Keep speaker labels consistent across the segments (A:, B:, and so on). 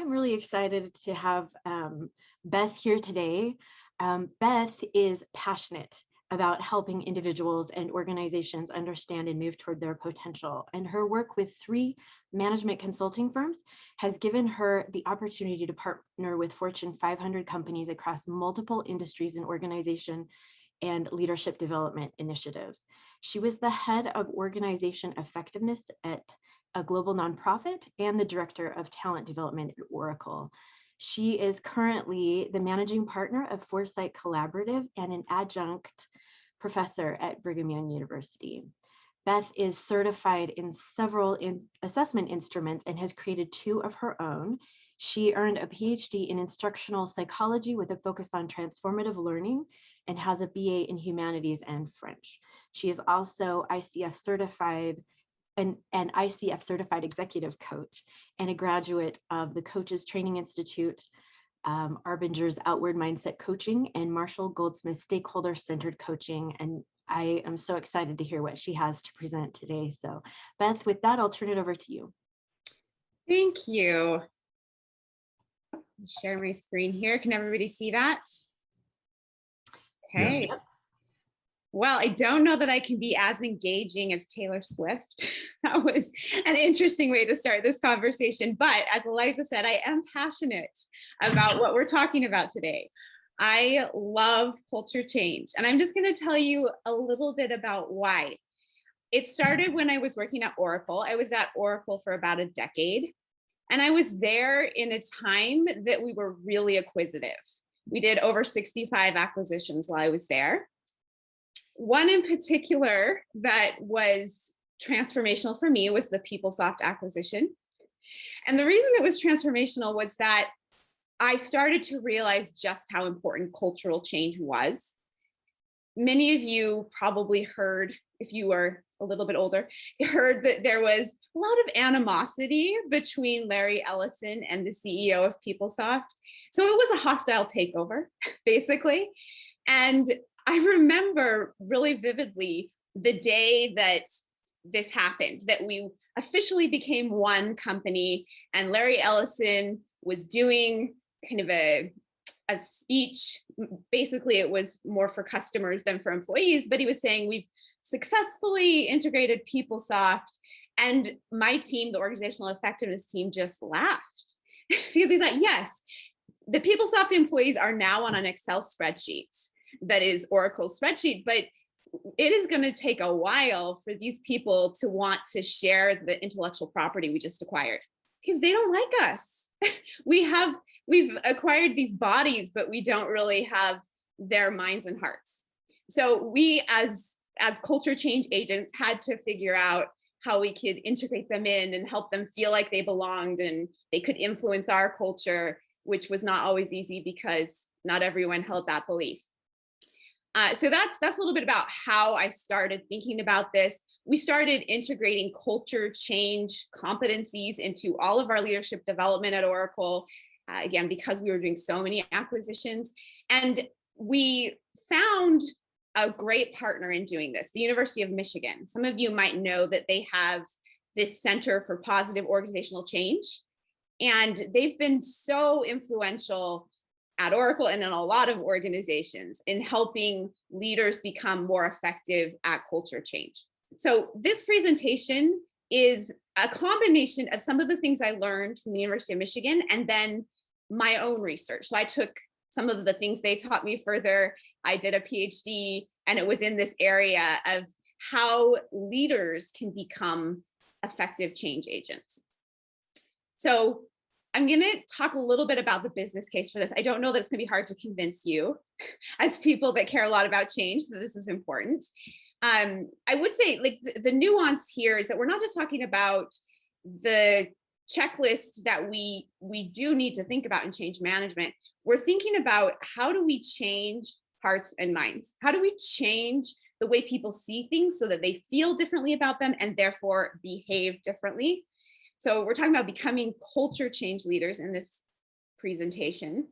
A: I'm really excited to have Beth here today. Beth is passionate about helping individuals and organizations understand and move toward their potential. And her work with 3 management consulting firms has given her the opportunity to partner with Fortune 500 companies across multiple industries and organization and leadership development initiatives. She was the head of organization effectiveness at a global nonprofit and the director of talent development at Oracle. She is currently the managing partner of Foresight Collaborative and an adjunct professor at Brigham Young University. Beth is certified in several assessment instruments and has created 2 of her own. She earned a Ph.D. in Instructional Psychology with a focus on transformative learning and has a BA in Humanities and French. She is also ICF certified, an ICF certified executive coach and a graduate of the Coaches Training Institute, Arbinger's Outward Mindset Coaching, and Marshall Goldsmith Stakeholder Centered Coaching. And I am so excited to hear what she has to present today. So Beth, with that, I'll turn it over to you.
B: Thank you. Share my screen here. Can everybody see that? Okay.
A: Yep.
B: Well, I don't know that I can be as engaging as Taylor Swift. That was an interesting way to start this conversation. But as Eliza said, I am passionate about what we're talking about today. I love culture change. And I'm just going to tell you a little bit about why. It started when I was working at Oracle. I was at Oracle for about a decade. And I was there in a time that we were really acquisitive. We did over 65 acquisitions while I was there. One in particular that was transformational for me was the PeopleSoft acquisition. And the reason it was transformational was that I started to realize just how important cultural change was. Many of you probably heard, if you are a little bit older, heard that there was a lot of animosity between Larry Ellison and the CEO of PeopleSoft. So it was a hostile takeover, basically. And I remember really vividly the day that this happened, that we officially became one company, and Larry Ellison was doing kind of a speech. Basically, it was more for customers than for employees, but he was saying, we've successfully integrated PeopleSoft. And my team, the organizational effectiveness team, just laughed because we thought, yes, the PeopleSoft employees are now on an Excel spreadsheet that is Oracle's spreadsheet, but it is going to take a while for these people to want to share the intellectual property we just acquired because they don't like us. We've acquired these bodies, but we don't really have their minds and hearts. So we as culture change agents had to figure out how we could integrate them in and help them feel like they belonged and they could influence our culture, which was not always easy because not everyone held that belief. So that's a little bit about how I started thinking about this. We started integrating culture change competencies into all of our leadership development at Oracle, again, because we were doing so many acquisitions. And we found a great partner in doing this, the University of Michigan. Some of you might know that they have this Center for Positive Organizational Change, and they've been so influential at Oracle and in a lot of organizations in helping leaders become more effective at culture change. So this presentation is a combination of some of the things I learned from the University of Michigan and then my own research. So I took some of the things they taught me further. I did a PhD, and it was in this area of how leaders can become effective change agents. So I'm going to talk a little bit about the business case for this. I don't know that it's going to be hard to convince you as people that care a lot about change that this is important. I would say like the nuance here is that we're not just talking about the checklist that we do need to think about in change management. We're thinking about how do we change hearts and minds? How do we change the way people see things so that they feel differently about them and therefore behave differently? So we're talking about becoming culture change leaders in this presentation.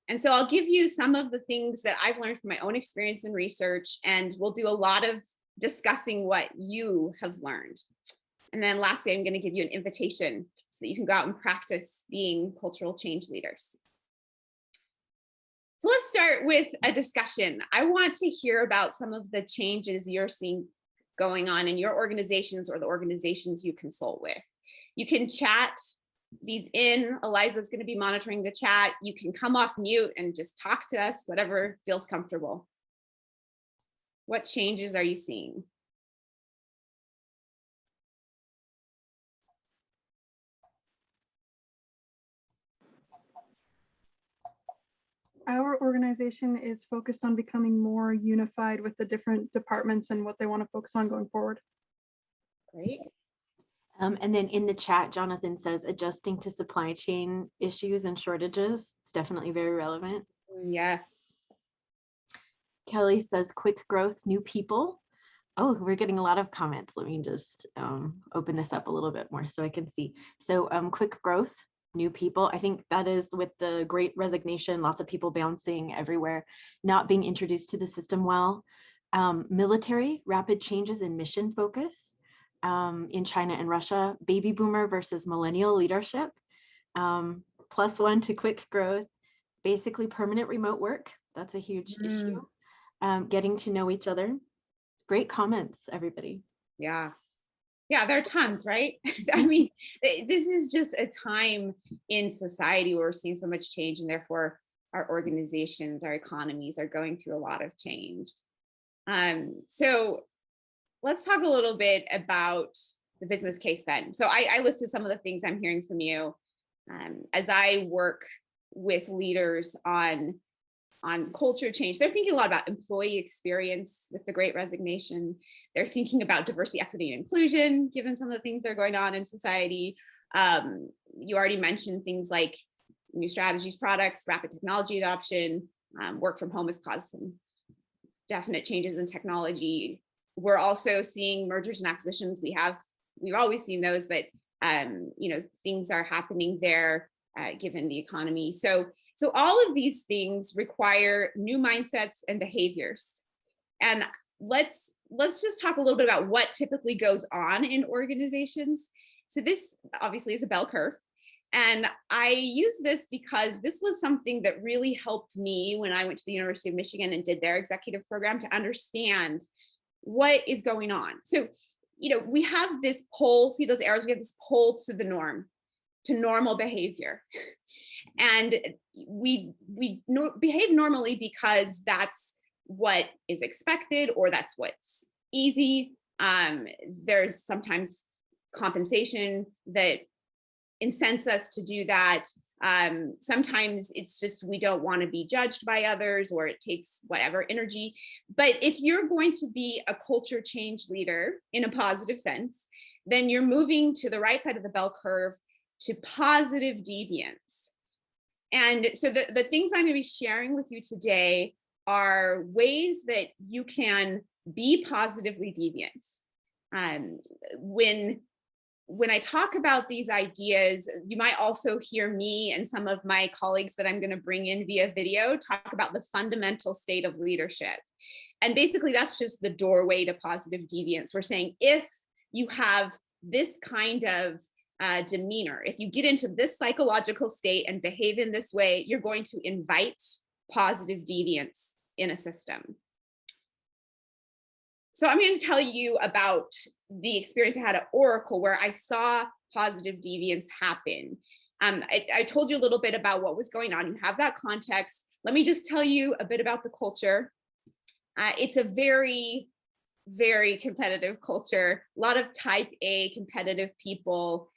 B: And so I'll give you some of the things that I've learned from my own experience and research, and we'll do a lot of discussing what you have learned. And then lastly, I'm going to give you an invitation so that you can go out and practice being cultural change leaders. So let's start with a discussion. I want to hear about some of the changes you're seeing going on in your organizations or the organizations you consult with. You can chat these in. Eliza's going to be monitoring the chat. You can come off mute and just talk to us, whatever feels comfortable. What changes are you seeing?
C: Our organization is focused on becoming more unified with the different departments and what they want to focus on going forward.
B: Great.
A: And then in the chat, Jonathan says adjusting to supply chain issues and shortages. It's definitely very relevant.
B: Yes.
A: Kelly says quick growth, new people. Oh, we're getting a lot of comments. Let me just open this up a little bit more so I can see. So quick growth, new people. I think that is with the Great Resignation, lots of people bouncing everywhere, not being introduced to the system well. Military, rapid changes in mission focus in China and Russia, baby boomer versus millennial leadership, +1 to quick growth, basically permanent remote work. That's a huge issue. Getting to know each other. Great comments, everybody.
B: Yeah. Yeah, there are tons, right? I mean, this is just a time in society where we're seeing so much change, and therefore our organizations, our economies are going through a lot of change. So let's talk a little bit about the business case then. So I listed some of the things I'm hearing from you as I work with leaders on culture change. They're thinking a lot about employee experience with the Great Resignation. They're thinking about diversity, equity, and inclusion, given some of the things that are going on in society. You already mentioned things like new strategies, products, rapid technology adoption, work from home has caused some definite changes in technology. We're also seeing mergers and acquisitions. We've always seen those, but things are happening there given the economy. So all of these things require new mindsets and behaviors. And let's just talk a little bit about what typically goes on in organizations. So this obviously is a bell curve. And I use this because this was something that really helped me when I went to the University of Michigan and did their executive program to understand what is going on. So, we have this pull, see those arrows, we have this pull to the norm, to normal behavior. And we behave normally because that's what is expected, or that's what's easy. There's sometimes compensation that incents us to do that. Sometimes it's just we don't want to be judged by others, or it takes whatever energy. But if you're going to be a culture change leader in a positive sense, then you're moving to the right side of the bell curve to positive deviance. And so the things I'm going to be sharing with you today are ways that you can be positively deviant. When I talk about these ideas, you might also hear me and some of my colleagues that I'm going to bring in via video talk about the fundamental state of leadership. And basically, that's just the doorway to positive deviance. We're saying if you have this kind of demeanor, if you get into this psychological state and behave in this way, you're going to invite positive deviance in a system. So I'm going to tell you about the experience I had at Oracle where I saw positive deviance happen. I told you a little bit about what was going on. You have that context. Let me just tell you a bit about the culture. It's a very, very competitive culture. A lot of type A competitive people.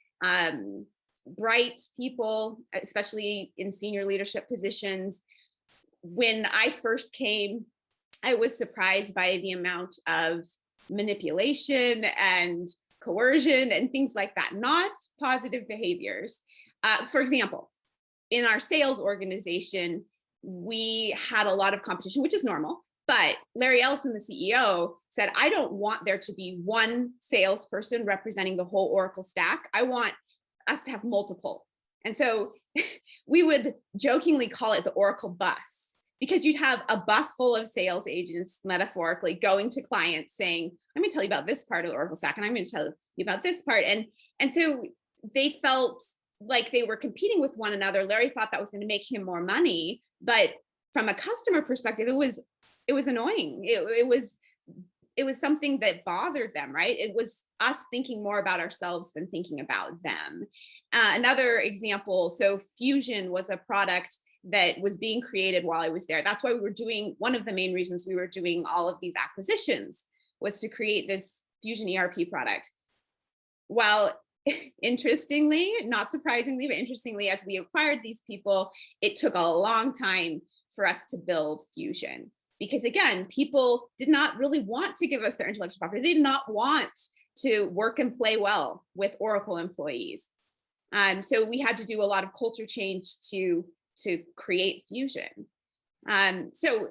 B: Bright people, especially in senior leadership positions. When I first came, I was surprised by the amount of manipulation and coercion and things like that, not positive behaviors. For example, in our sales organization, we had a lot of competition, which is normal. But Larry Ellison, the CEO, said, I don't want there to be one salesperson representing the whole Oracle stack. I want us to have multiple. And so we would jokingly call it the Oracle bus, because you'd have a bus full of sales agents, metaphorically, going to clients saying, I'm going to tell you about this part of the Oracle stack, and I'm going to tell you about this part. And so they felt like they were competing with one another. Larry thought that was going to make him more money, but from a customer perspective, it was annoying. It was something that bothered them, right? It was us thinking more about ourselves than thinking about them. Another example, so Fusion was a product that was being created while I was there. That's why we were doing, one of the main reasons we were doing all of these acquisitions was to create this Fusion ERP product. Well, interestingly, not surprisingly, but interestingly, as we acquired these people, it took a long time for us to build Fusion. Because again, people did not really want to give us their intellectual property. They did not want to work and play well with Oracle employees. So we had to do a lot of culture change to create Fusion. So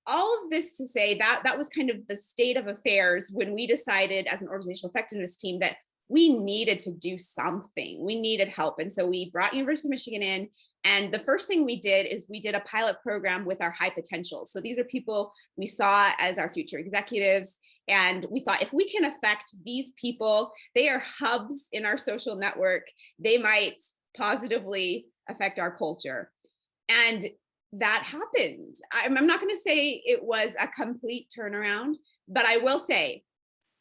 B: all of this to say that was kind of the state of affairs when we decided as an organizational effectiveness team that we needed to do something. We needed help. And so we brought University of Michigan in. And the first thing we did is we did a pilot program with our high potentials. So these are people we saw as our future executives. And we thought if we can affect these people, they are hubs in our social network, they might positively affect our culture. And that happened. I'm not going to say it was a complete turnaround, but I will say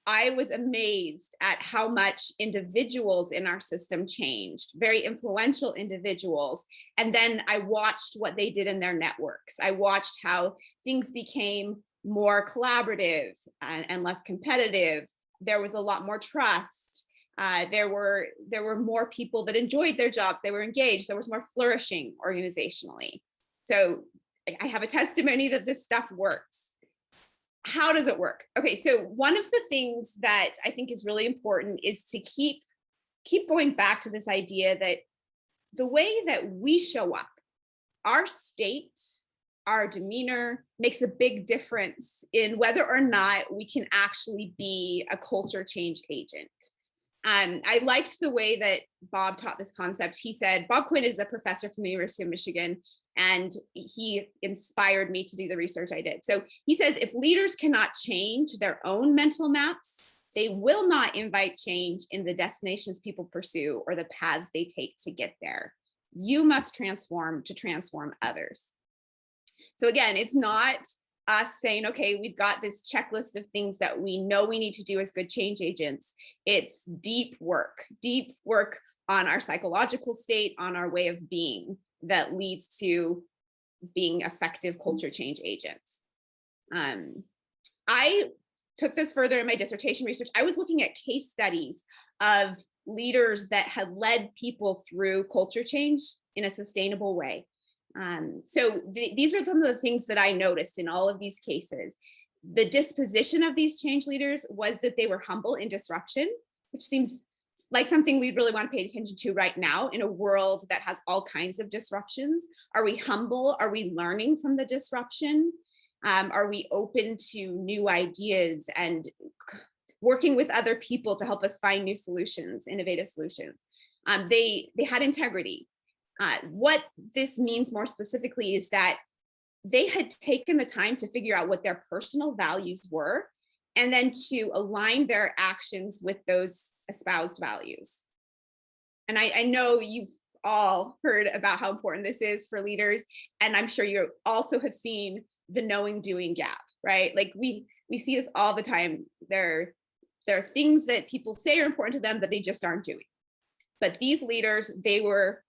B: I was amazed at how much individuals in our system changed, very influential individuals. And then I watched what they did in their networks. I watched how things became more collaborative and less competitive. There was a lot more trust. There were more people that enjoyed their jobs. They were engaged. There was more flourishing organizationally. So I have a testimony that this stuff works. How does it work? Okay, so one of the things that I think is really important is to keep going back to this idea that the way that we show up, our state, our demeanor makes a big difference in whether or not we can actually be a culture change agent. I liked the way that Bob taught this concept. He said, Bob Quinn is a professor from the University of Michigan, and he inspired me to do the research I did. So he says, if leaders cannot change their own mental maps, they will not invite change in the destinations people pursue or the paths they take to get there. You must transform to transform others. So again, it's not us saying, okay, we've got this checklist of things that we know we need to do as good change agents. It's deep work on our psychological state, on our way of being, that leads to being effective culture change agents. I took this further in my dissertation research. I was looking at case studies of leaders that had led people through culture change in a sustainable way. So these are some of the things that I noticed in all of these cases. The disposition of these change leaders was that they were humble in disruption, which seems like something we really want to pay attention to right now in a world that has all kinds of disruptions. Are we humble? Are we learning from the disruption? Are we open to new ideas and working with other people to help us find new solutions, innovative solutions? They had integrity. What this means more specifically is that they had taken the time to figure out what their personal values were, and then to align their actions with those espoused values. And I know you've all heard about how important this is for leaders, and I'm sure you also have seen the knowing doing gap, right? Like we see this all the time. There are things that people say are important to them that they just aren't doing. But these leaders, they were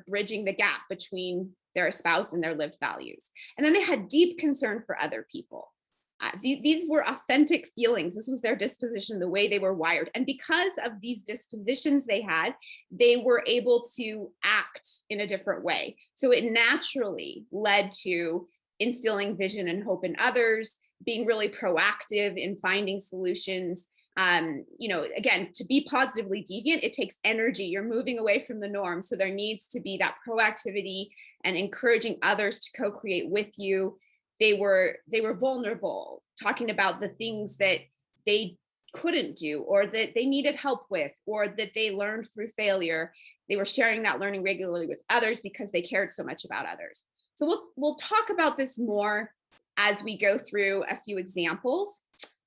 B: bridging the gap between their espoused and their lived values. And then they had deep concern for other people. These were authentic feelings. This was their disposition, the way they were wired. And because of these dispositions they had, they were able to act in a different way. So it naturally led to instilling vision and hope in others, being really proactive in finding solutions. Again, to be positively deviant, it takes energy. You're moving away from the norm. So there needs to be that proactivity and encouraging others to co-create with you. They were vulnerable, talking about the things that they couldn't do or that they needed help with or that they learned through failure. They were sharing that learning regularly with others because they cared so much about others. So we'll talk about this more as we go through a few examples.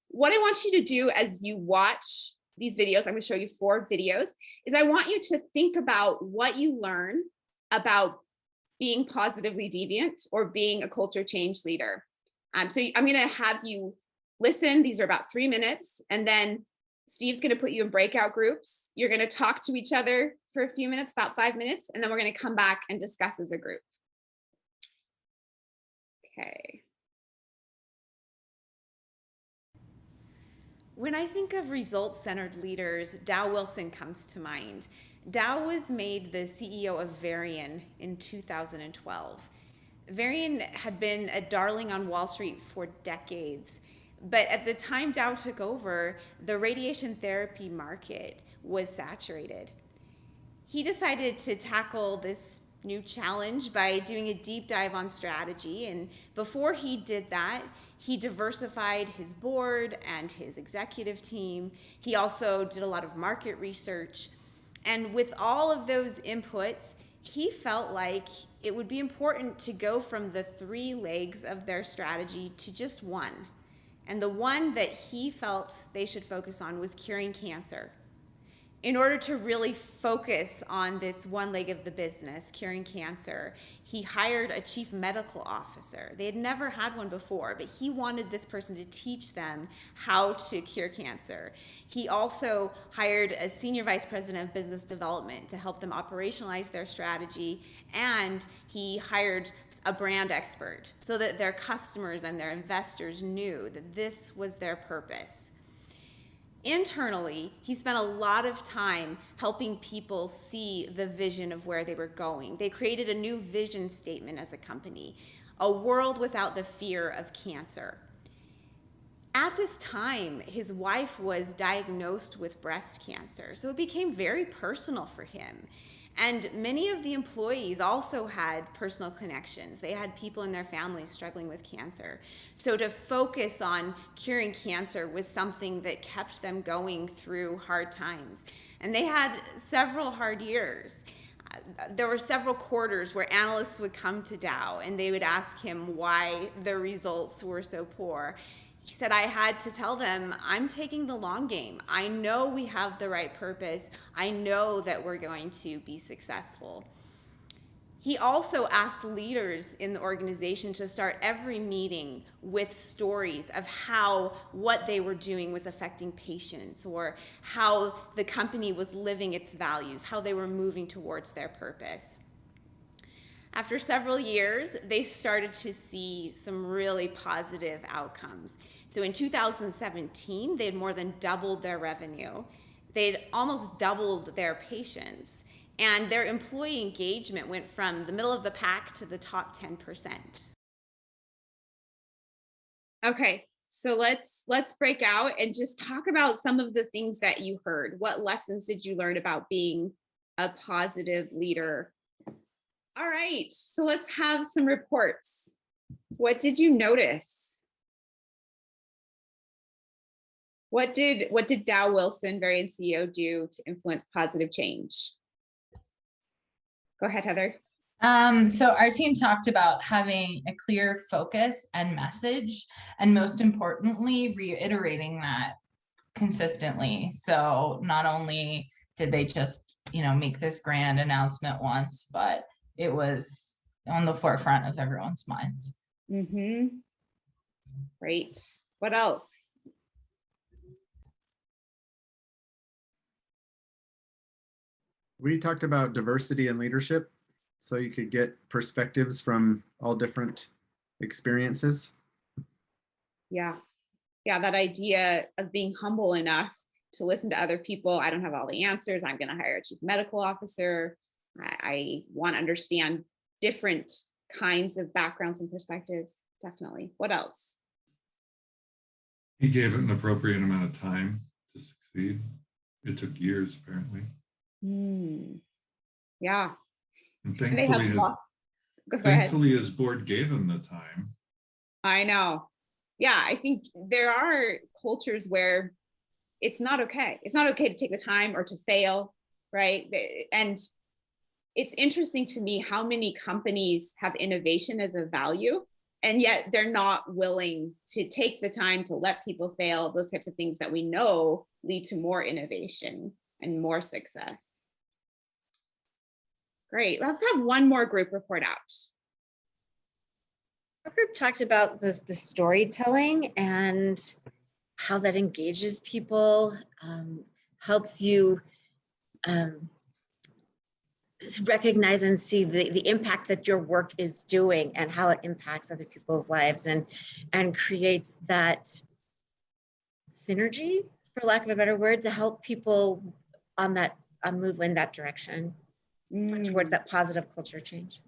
B: What I want you to do as you watch these videos, I'm going to show you 4 videos, is I want you to think about what you learn about being positively deviant or being a culture change leader. So I'm going to have you listen. These are about 3 minutes, and then Steve's going to put you in breakout groups. You're going to talk to each other for a few minutes, about 5 minutes, and then we're going to come back and discuss as a group. Okay. When I think of results-centered leaders, Dow Wilson comes to mind. Dow was made the CEO of Varian in 2012. Varian had been a darling on Wall Street for decades, but at the time Dow took over, the radiation therapy market was saturated. He decided to tackle this new challenge by doing a deep dive on strategy, and before he did that, he diversified his board and his executive team. He also did a lot of market research, and with all of those inputs, he felt like it would be important to go from the 3 legs of their strategy to just one. And the one that he felt they should focus on was curing cancer. In order to really focus on this one leg of the business, curing cancer, he hired a chief medical officer. They had never had one before, but he wanted this person to teach them how to cure cancer. He also hired a senior vice president of business development to help them operationalize their strategy, and he hired a brand expert so that their customers and their investors knew that this was their purpose. Internally, he spent a lot of time helping people see the vision of where they were going. They created a new vision statement as a company, a world without the fear of cancer. At this time, his wife was diagnosed with breast cancer, so it became very personal for him. And many of the employees also had personal connections. They had people in their families struggling with cancer. So to focus on curing cancer was something that kept them going through hard times. And they had several hard years. There were several quarters where analysts would come to Dow and they would ask him why the results were so poor. He said, I had to tell them, I'm taking the long game. I know we have the right purpose. I know that we're going to be successful. He also asked leaders in the organization to start every meeting with stories of how what they were doing was affecting patients, or how the company was living its values, how they were moving towards their purpose. After several years, they started to see some really positive outcomes. So in 2017, they had more than doubled their revenue. They'd almost doubled their patients. And their employee engagement went from the middle of the pack to the top 10%. Okay, so let's break out and just talk about some of the things that you heard. What lessons did you learn about being a positive leader? All right, so let's have some reports. What did you notice? What did Dow Wilson, Varian CEO, do to influence positive change? Go ahead, Heather.
D: So our team talked about having a clear focus and message, and most importantly, reiterating that consistently. So not only did they just, make this grand announcement once, but it was on the forefront of everyone's minds.
B: Mm-hmm. Great. What else?
E: We talked about diversity in leadership, so you could get perspectives from all different experiences.
B: Yeah, that idea of being humble enough to listen to other people. I don't have all the answers. I'm going to hire a chief medical officer. I want to understand different kinds of backgrounds and perspectives. Definitely. What else?
F: He gave it an appropriate amount of time to succeed. It took years, apparently.
B: Yeah.
F: And thankfully his board gave him the time.
B: I know. Yeah, I think there are cultures where it's not okay. It's not okay to take the time or to fail, right? And it's interesting to me how many companies have innovation as a value, and yet they're not willing to take the time to let people fail, those types of things that we know lead to more innovation and more success. Great, let's have one more group report out.
G: Our group talked about the storytelling and how that engages people, helps you recognize and see the impact that your work is doing and how it impacts other people's lives, and creates that synergy, for lack of a better word, to help people move in that direction towards that positive culture change.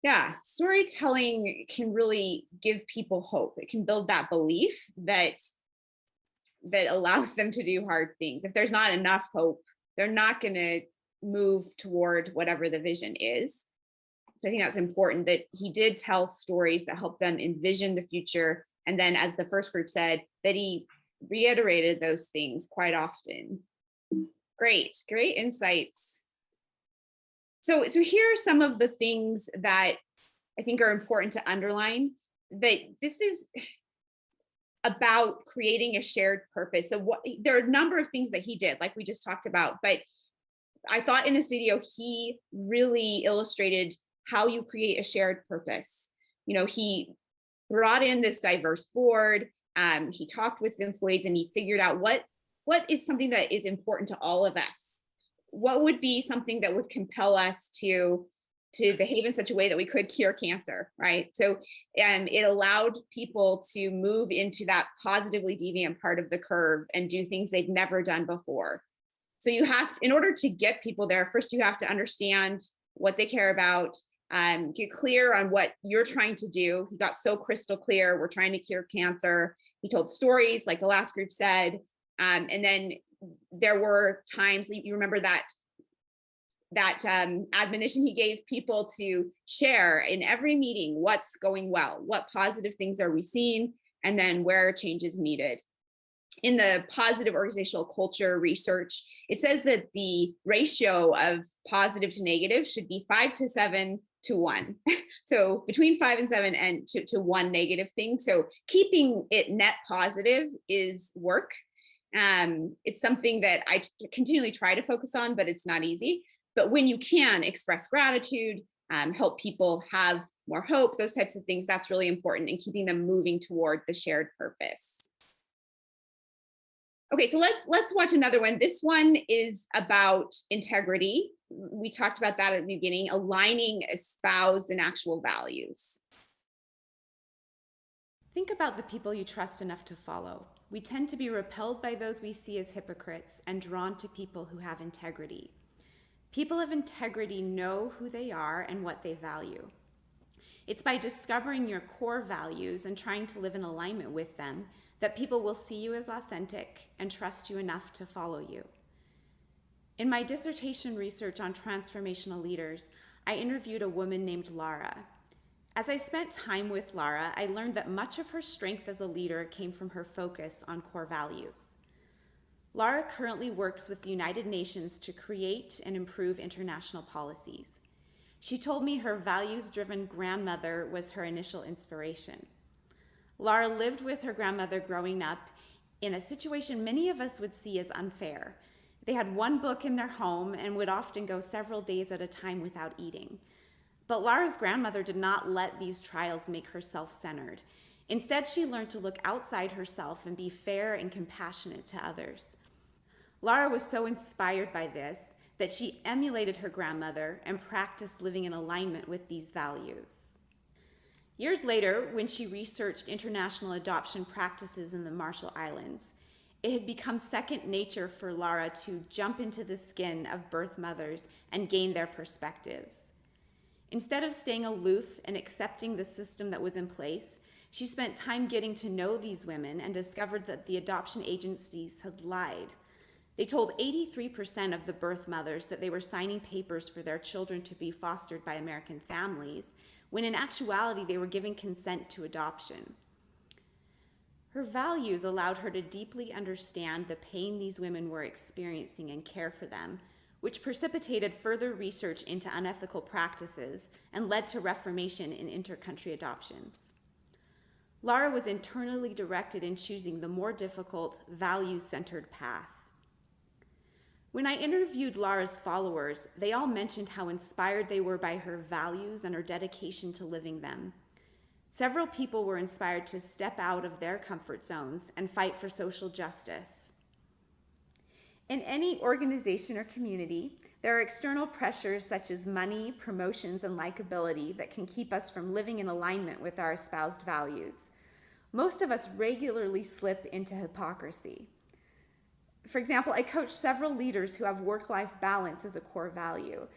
B: Yeah, storytelling can really give people hope. It can build that belief that allows them to do hard things. If there's not enough hope, they're not going to move toward whatever the vision is. So I think that's important that he did tell stories that help them envision the future. And then, as the first group said, that he reiterated those things quite often. Great insights. So here are some of the things that I think are important to underline, that this is about creating a shared purpose. So there are a number of things that he did, like we just talked about, but I thought in this video, he really illustrated how you create a shared purpose. He brought in this diverse board, he talked with employees, and he figured out what is something that is important to all of us. What would be something that would compel us to behave in such a way that we could cure cancer, right? So it allowed people to move into that positively deviant part of the curve and do things they've never done before. So in order to get people there, first you have to understand what they care about, get clear on what you're trying to do. He got so crystal clear, we're trying to cure cancer. He told stories, like the last group said, and then there were times, you remember that admonition he gave people to share in every meeting what's going well, what positive things are we seeing, and then where change is needed. In the positive organizational culture research, it says that the ratio of positive to negative should be 5 to 7 to 1. So between 5 and 7 and to 1 negative thing. So keeping it net positive is work. It's something that I continually try to focus on, but it's not easy. But when you can express gratitude, help people have more hope, those types of things, that's really important in keeping them moving toward the shared purpose. Okay, so let's watch another one. This one is about integrity. We talked about that at the beginning, aligning espoused and actual values.
H: Think about the people you trust enough to follow. We tend to be repelled by those we see as hypocrites and drawn to people who have integrity. People of integrity know who they are and what they value. It's by discovering your core values and trying to live in alignment with them that people will see you as authentic and trust you enough to follow you. In my dissertation research on transformational leaders, I interviewed a woman named Lara. As I spent time with Lara, I learned that much of her strength as a leader came from her focus on core values. Lara currently works with the United Nations to create and improve international policies. She told me her values-driven grandmother was her initial inspiration. Lara lived with her grandmother growing up in a situation many of us would see as unfair. They had one book in their home and would often go several days at a time without eating. But Lara's grandmother did not let these trials make her self-centered. Instead, she learned to look outside herself and be fair and compassionate to others. Lara was so inspired by this that she emulated her grandmother and practiced living in alignment with these values. Years later, when she researched international adoption practices in the Marshall Islands, it had become second nature for Lara to jump into the skin of birth mothers and gain their perspectives. Instead of staying aloof and accepting the system that was in place, she spent time getting to know these women and discovered that the adoption agencies had lied. They told 83% of the birth mothers that they were signing papers for their children to be fostered by American families, when in actuality they were giving consent to adoption. Her values allowed her to deeply understand the pain these women were experiencing and care for them, which precipitated further research into unethical practices and led to reformation in inter-country adoptions. Lara was internally directed in choosing the more difficult, values-centered path. When I interviewed Lara's followers, they all mentioned how inspired they were by her values and her dedication to living them. Several people were inspired to step out of their comfort zones and fight for social justice. In any organization or community, there are external pressures such as money, promotions, and likability that can keep us from living in alignment with our espoused values. Most of us regularly slip into hypocrisy. For example, I coach several leaders who have work-life balance as a core value.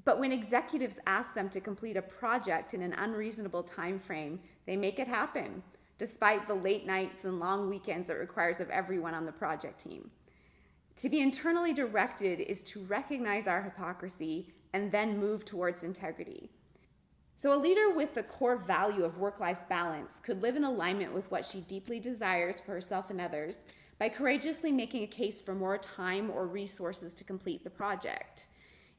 H: But when executives ask them to complete a project in an unreasonable time frame, they make it happen, despite the late nights and long weekends it requires of everyone on the project team. To be internally directed is to recognize our hypocrisy and then move towards integrity. So a leader with the core value of work-life balance could live in alignment with what she deeply desires for herself and others by courageously making a case for more time or resources to complete the project.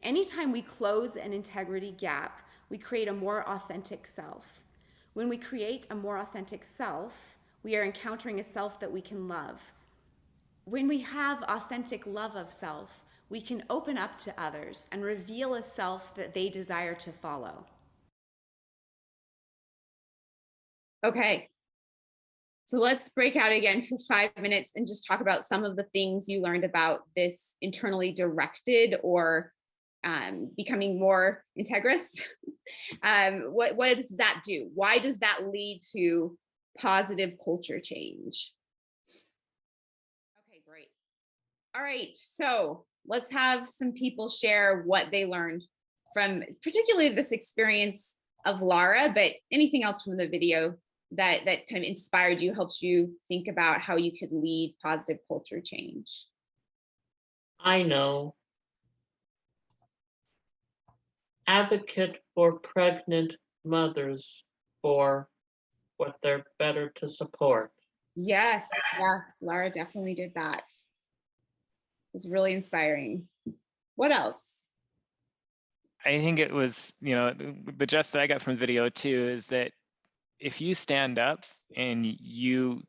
H: Anytime we close an integrity gap, we create a more authentic self. When we create a more authentic self, we are encountering a self that we can love. When we have authentic love of self, we can open up to others and reveal a self that they desire to follow.
B: Okay. So let's break out again for 5 minutes and just talk about some of the things you learned about this internally directed or becoming more integrous. What does that do? Why does that lead to positive culture change? Okay, great. All right, so let's have some people share what they learned from particularly this experience of Lara, but anything else from the video that kind of inspired you, helped you think about how you could lead positive culture change.
I: I know. Advocate for pregnant mothers for what they're better to support.
B: Yes, Lara definitely did that. It was really inspiring. What else?
J: I think it was, the gist that I got from the video too is that if you stand up and you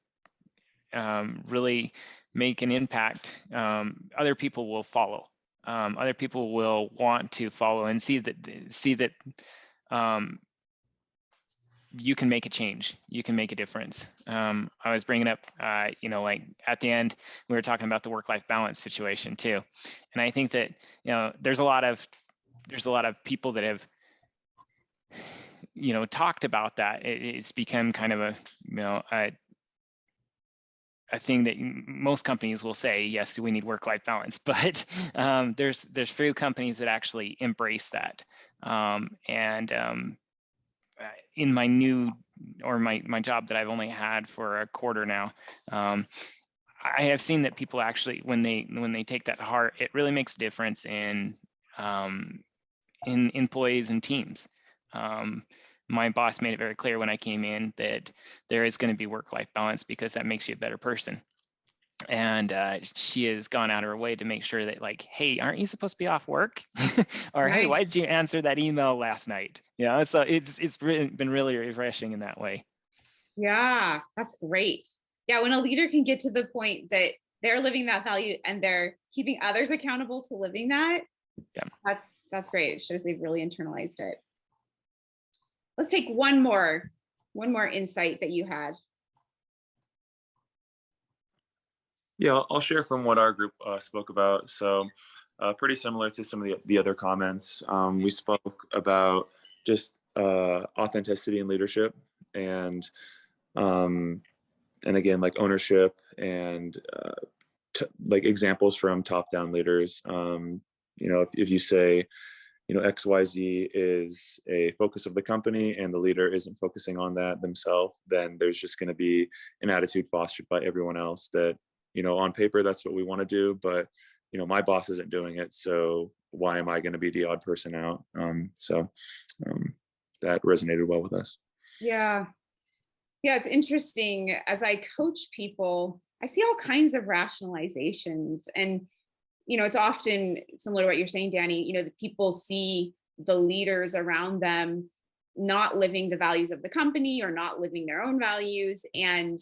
J: really make an impact, other people will follow. Other people will want to follow and see that you can make a change. You can make a difference. I was bringing up, like at the end, we were talking about the work-life balance situation too, and I think that there's a lot of people that have talked about that. It's become kind of a thing that most companies will say, yes, we need work-life balance, but there's few companies that actually embrace that. In my new, or my job that I've only had for a quarter now, I have seen that people actually, when they take that to heart, it really makes a difference in employees and teams. My boss made it very clear when I came in that there is going to be work-life balance because that makes you a better person. And she has gone out of her way to make sure that, like, hey, aren't you supposed to be off work? Or right. Hey, why did you answer that email last night? So it's been really refreshing in that way. Yeah,
B: that's great. Yeah, when a leader can get to the point that they're living that value and they're keeping others accountable to living that, that's great. It shows they've really internalized it. Let's take one more insight that you had.
K: Yeah, I'll share from what our group spoke about. So pretty similar to some of the other comments. We spoke about just authenticity and leadership, and again, like ownership and like examples from top-down leaders. If you say, XYZ is a focus of the company and the leader isn't focusing on that themselves, then there's just going to be an attitude fostered by everyone else that, on paper, that's what we want to do, but, my boss isn't doing it. So why am I going to be the odd person out? That resonated well with us.
B: Yeah. Yeah, it's interesting. As I coach people, I see all kinds of rationalizations, and it's often similar to what you're saying, Danny, the people see the leaders around them not living the values of the company or not living their own values, and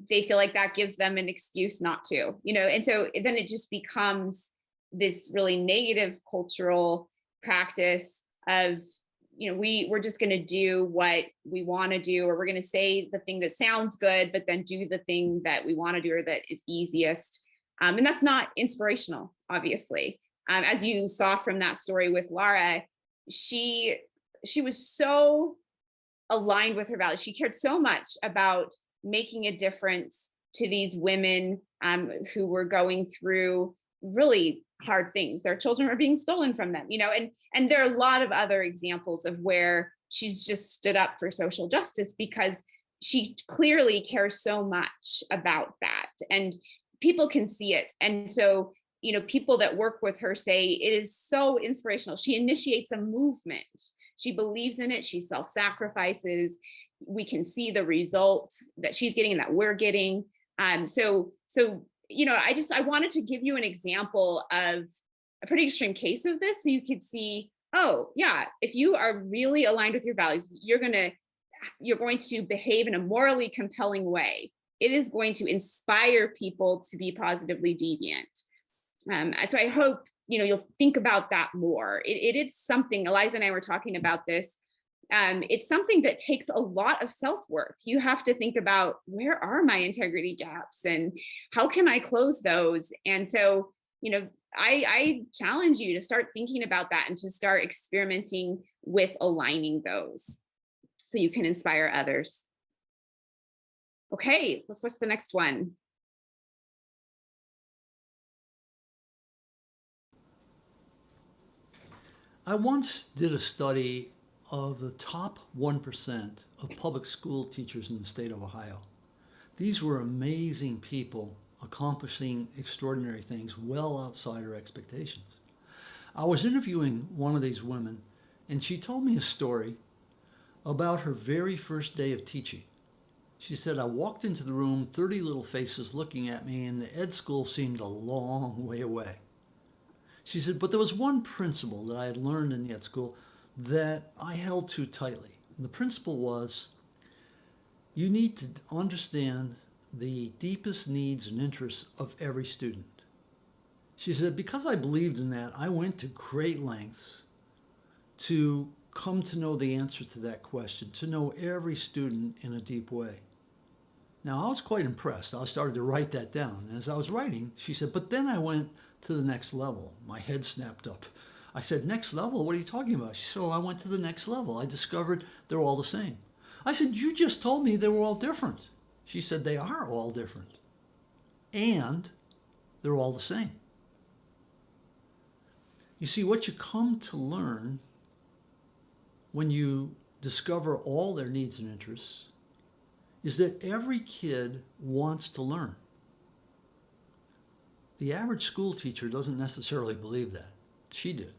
B: they feel like that gives them an excuse not to, and so then it just becomes this really negative cultural practice of, we're just going to do what we want to do, or we're going to say the thing that sounds good, but then do the thing that we want to do or that is easiest. And that's not inspirational, obviously. As you saw from that story with Laura, she was so aligned with her values. She cared so much about making a difference to these women who were going through really hard things. Their children were being stolen from them, and there are a lot of other examples of where she's just stood up for social justice because she clearly cares so much about that, and people can see it. And so, people that work with her say it is so inspirational. She initiates a movement. She believes in it. She self-sacrifices. We can see the results that she's getting and that we're getting. So I wanted to give you an example of a pretty extreme case of this, so you could see, oh yeah, if you are really aligned with your values, you're going to behave in a morally compelling way. It is going to inspire people to be positively deviant. So I hope you'll think about that more. It is something, Eliza and I were talking about this. It's something that takes a lot of self-work. You have to think about, where are my integrity gaps and how can I close those? And so, I challenge you to start thinking about that and to start experimenting with aligning those so you can inspire others. Okay, let's watch the next one.
L: I once did a study of the top 1% of public school teachers in the state of Ohio. These were amazing people accomplishing extraordinary things well outside her expectations. I was interviewing one of these women, and she told me a story about her very first day of teaching. She said, I walked into the room, 30 little faces looking at me, and the ed school seemed a long way away. She said, but there was one principle that I had learned in the ed school that I held to tightly. And the principle was, you need to understand the deepest needs and interests of every student. She said, because I believed in that, I went to great lengths to come to know the answer to that question, to know every student in a deep way. Now, I was quite impressed. I started to write that down. And as I was writing, she said, but then I went to the next level. My head snapped up. I said, next level? What are you talking about? She said, oh, I went to the next level. I discovered they're all the same. I said, you just told me they were all different. She said, they are all different. And they're all the same. You see, what you come to learn when you discover all their needs and interests is that every kid wants to learn. The average school teacher doesn't necessarily believe that. She did.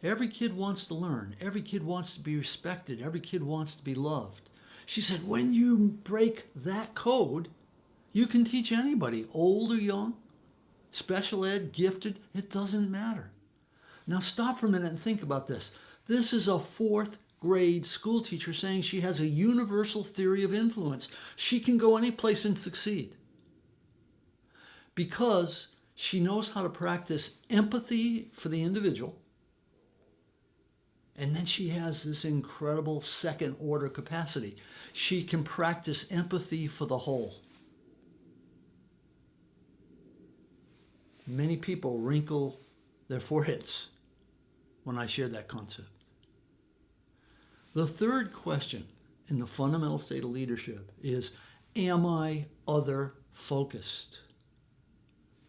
L: Every kid wants to learn. Every kid wants to be respected. Every kid wants to be loved. She said, when you break that code, you can teach anybody, old or young, special ed, gifted, it doesn't matter. Now stop for a minute and think about this. This is a 4th grade school teacher saying she has a universal theory of influence. She can go any place and succeed because she knows how to practice empathy for the individual. And then she has this incredible second order capacity. She can practice empathy for the whole. Many people wrinkle their foreheads when I share that concept. The third question in the fundamental state of leadership is, am I other focused?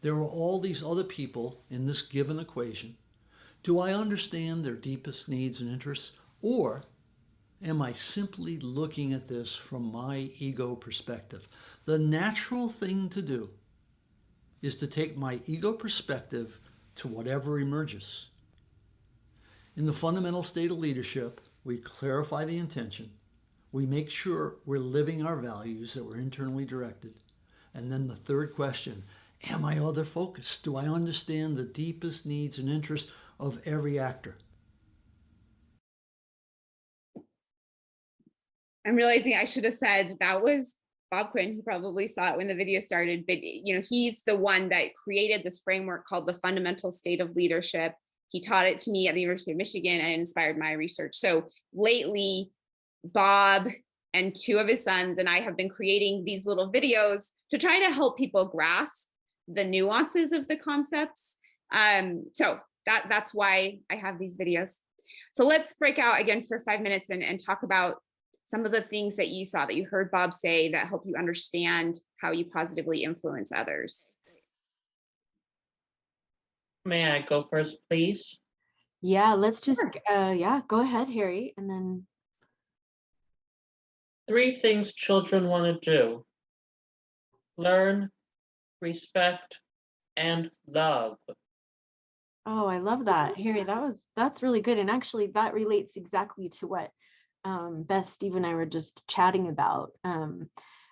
L: There are all these other people in this given equation. Do I understand their deepest needs and interests, or am I simply looking at this from my ego perspective? The natural thing to do is to take my ego perspective to whatever emerges. In the fundamental state of leadership, we clarify the intention, we make sure we're living our values, that we're internally directed, and then the third question, Am I other focused? Do I understand the deepest needs and interests of every actor?
B: I'm realizing I should have said that was Bob Quinn. He probably saw it when the video started, but he's the one that created this framework called the fundamental state of leadership. He taught it to me at the University of Michigan and inspired my research. So lately, Bob and two of his sons and I have been creating these little videos to try to help people grasp the nuances of the concepts. So that's why I have these videos. So let's break out again for 5 minutes and talk about some of the things that you saw, that you heard Bob say, that help you understand how you positively influence others.
I: May I go first, please?
A: Yeah, let's just, yeah, go ahead, Harry, and then.
I: 3 things children want to do: learn, respect, and love.
A: Oh, I love that, Harry. That's really good, and actually that relates exactly to what Beth, Steve, and I were just chatting about.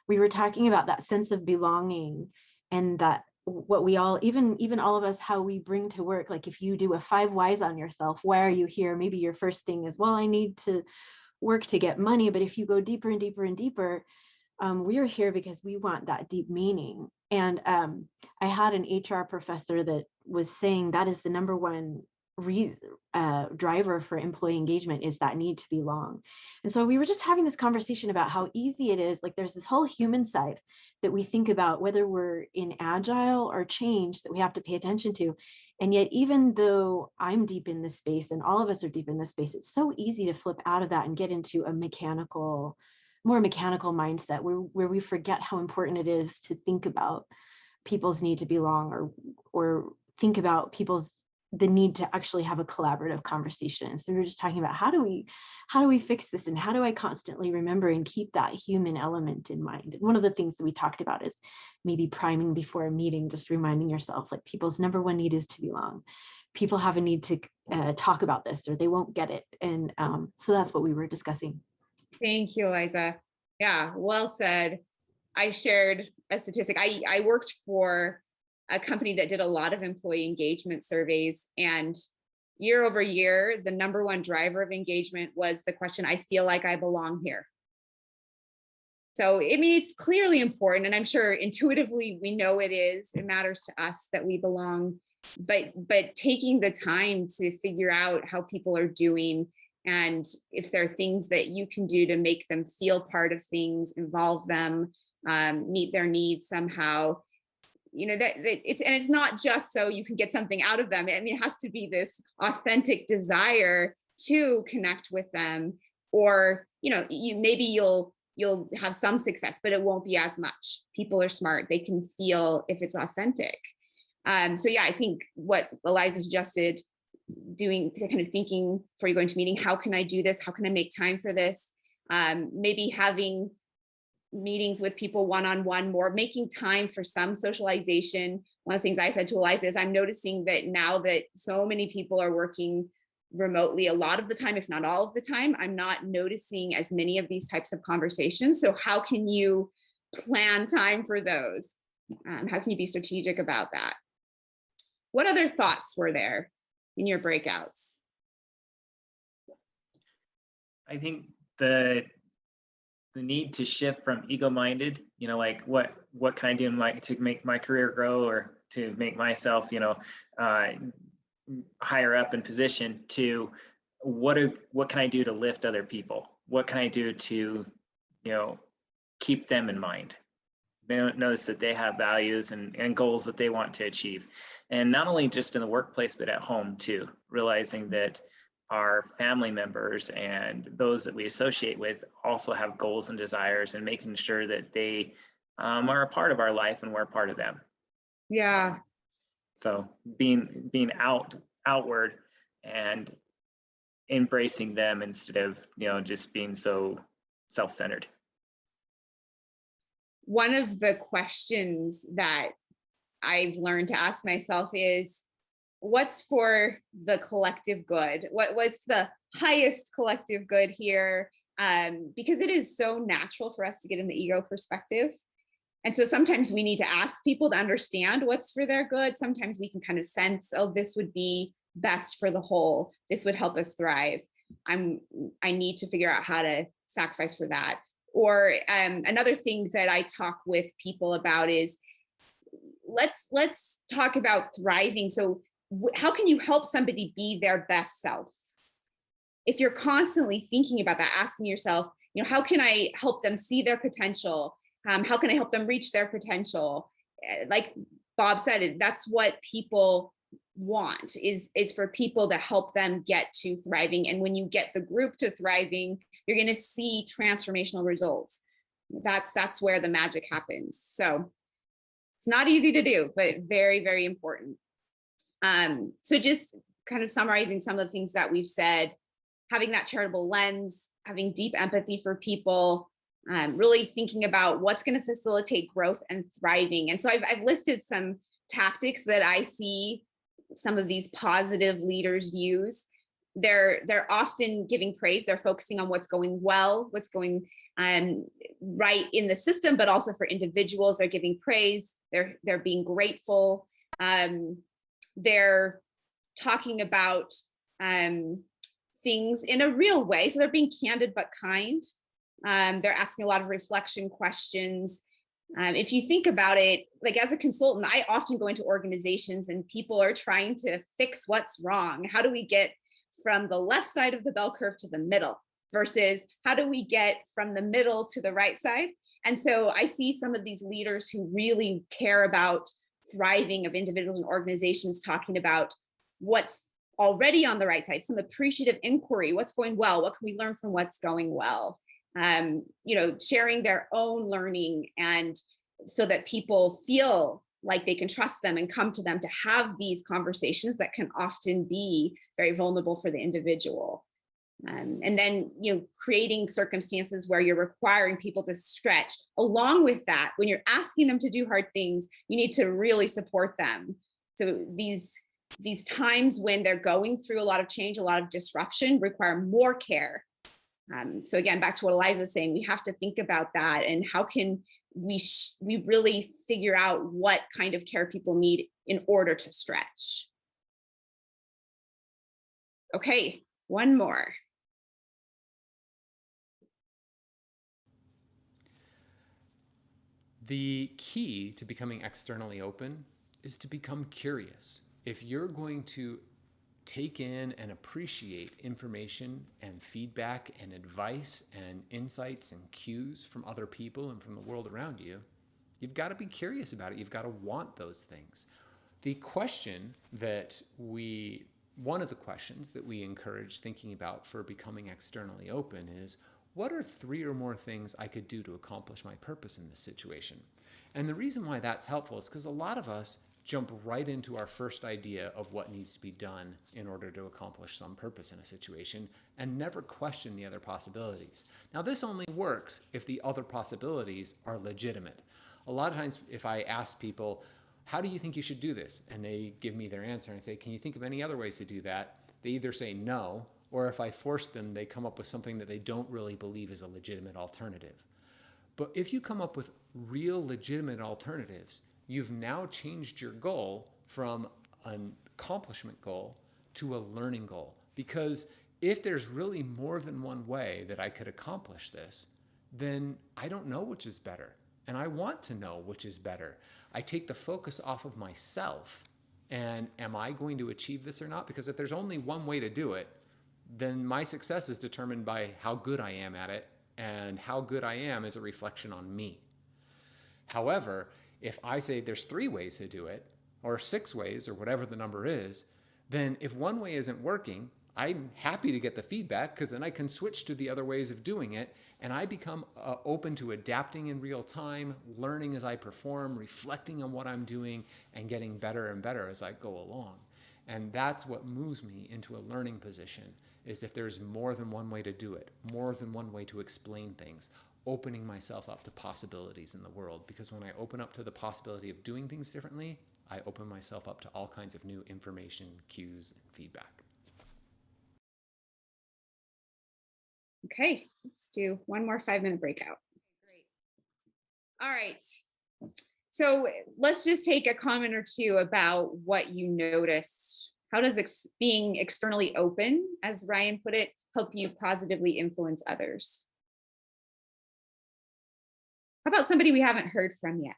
A: We were talking about that sense of belonging, and that what we all, even all of us, how we bring to work. Like if you do a 5 whys on yourself, why are you here? Maybe your first thing is, well, I need to work to get money. But if you go deeper and deeper and deeper, we're here because we want that deep meaning. And I had an HR professor that was saying that is the number one driver for employee engagement, is that need to belong. And so we were just having this conversation about how easy it is. Like there's this whole human side that we think about, whether we're in agile or change, that we have to pay attention to. And yet, even though I'm deep in this space and all of us are deep in this space, it's so easy to flip out of that and get into a more mechanical mindset where we forget how important it is to think about people's need to belong, or think about the need to actually have a collaborative conversation. So we were just talking about how do we fix this, and how do I constantly remember and keep that human element in mind. And one of the things that we talked about is maybe priming before a meeting, just reminding yourself, like, people's number one need is to belong. People have a need to talk about this, or they won't get it. And so that's what we were discussing.
B: Thank you, Eliza. Yeah, well said. I shared a statistic. I worked for a company that did a lot of employee engagement surveys, and year over year, the number one driver of engagement was the question, I feel like I belong here. So, I mean, it's clearly important, and I'm sure intuitively we know it is. It matters to us that we belong, but taking the time to figure out how people are doing, and if there are things that you can do to make them feel part of things, involve them, meet their needs somehow, that it's not just so you can get something out of them. I mean, it has to be this authentic desire to connect with them, or you'll have some success, but it won't be as much. People are smart; they can feel if it's authentic. So yeah, I think what Eliza suggested, doing kind of thinking before you go into meeting, how can I do this? How can I make time for this? Maybe having meetings with people one-on-one more, making time for some socialization. One of the things I said to Eliza is, I'm noticing that now that so many people are working remotely a lot of the time, if not all of the time, I'm not noticing as many of these types of conversations. So how can you plan time for those? How can you be strategic about that? What other thoughts were there in your breakouts?
J: I think the need to shift from ego-minded, like what can I do to make my career grow, or to make myself, higher up in position, to what can I do to lift other people? What can I do to, keep them in mind? They don't notice that they have values and goals that they want to achieve. And not only just in the workplace, but at home too, realizing that our family members and those that we associate with also have goals and desires, and making sure that they are a part of our life and we're a part of them.
B: Yeah.
J: So being outward and embracing them instead of, just being so self-centered.
B: One of the questions that I've learned to ask myself is, what's for the collective good? What's the highest collective good here? Because it is so natural for us to get in the ego perspective. And so sometimes we need to ask people to understand what's for their good. Sometimes we can kind of sense, oh, this would be best for the whole. This would help us thrive. I need to figure out how to sacrifice for that. Or another thing that I talk with people about is, let's talk about thriving. So how can you help somebody be their best self? If you're constantly thinking about that, asking yourself, how can I help them see their potential? How can I help them reach their potential? Like Bob said, that's what people want, is for people to help them get to thriving. And when you get the group to thriving, you're going to see transformational results. That's where the magic happens. So it's not easy to do, but very, very important. So just kind of summarizing some of the things that we've said, having that charitable lens, having deep empathy for people, really thinking about what's going to facilitate growth and thriving. And so I've listed some tactics that I see some of these positive leaders use. They're often giving praise. They're focusing on what's going well, what's going right in the system, but also for individuals. They're giving praise. They're being grateful. They're talking about things in a real way. So they're being candid but kind. They're asking a lot of reflection questions. If you think about it, like as a consultant, I often go into organizations and people are trying to fix what's wrong. How do we get from the left side of the bell curve to the middle versus how do we get from the middle to the right side? And so I see some of these leaders who really care about thriving of individuals and organizations talking about what's already on the right side, some appreciative inquiry, what's going well, what can we learn from what's going well? Sharing their own learning, and so that people feel like they can trust them and come to them to have these conversations that can often be very vulnerable for the individual. And then, creating circumstances where you're requiring people to stretch. Along with that, when you're asking them to do hard things, you need to really support them. So these times when they're going through a lot of change, a lot of disruption, require more care. So again, back to what Eliza's saying, we have to think about that and how can we really figure out what kind of care people need in order to stretch. Okay, one more.
M: The key to becoming externally open is to become curious. If you're going to take in and appreciate information and feedback and advice and insights and cues from other people and from the world around you, you've got to be curious about it. You've got to want those things. One of the questions that we encourage thinking about for becoming externally open is, what are 3 or more things I could do to accomplish my purpose in this situation? And the reason why that's helpful is because a lot of us jump right into our first idea of what needs to be done in order to accomplish some purpose in a situation and never question the other possibilities. Now, this only works if the other possibilities are legitimate. A lot of times if I ask people, how do you think you should do this? And they give me their answer and I say, can you think of any other ways to do that? They either say no, or if I force them, they come up with something that they don't really believe is a legitimate alternative. But if you come up with real legitimate alternatives, you've now changed your goal from an accomplishment goal to a learning goal. Because if there's really more than one way that I could accomplish this, then I don't know which is better. And I want to know which is better. I take the focus off of myself and am I going to achieve this or not? Because if there's only one way to do it, then my success is determined by how good I am at it, and how good I am is a reflection on me. However, if I say there's 3 ways to do it, or 6 ways, or whatever the number is, then if one way isn't working, I'm happy to get the feedback because then I can switch to the other ways of doing it, and I become open to adapting in real time, learning as I perform, reflecting on what I'm doing, and getting better and better as I go along. And that's what moves me into a learning position, is if there's more than one way to do it, more than one way to explain things, opening myself up to possibilities in the world. Because when I open up to the possibility of doing things differently, I open myself up to all kinds of new information, cues, and feedback.
B: Okay, let's do one more 5-minute breakout. Great. All right. So let's just take a comment or two about what you noticed. How does being externally open, as Ryan put it, help you positively influence others? How about somebody we haven't heard from yet?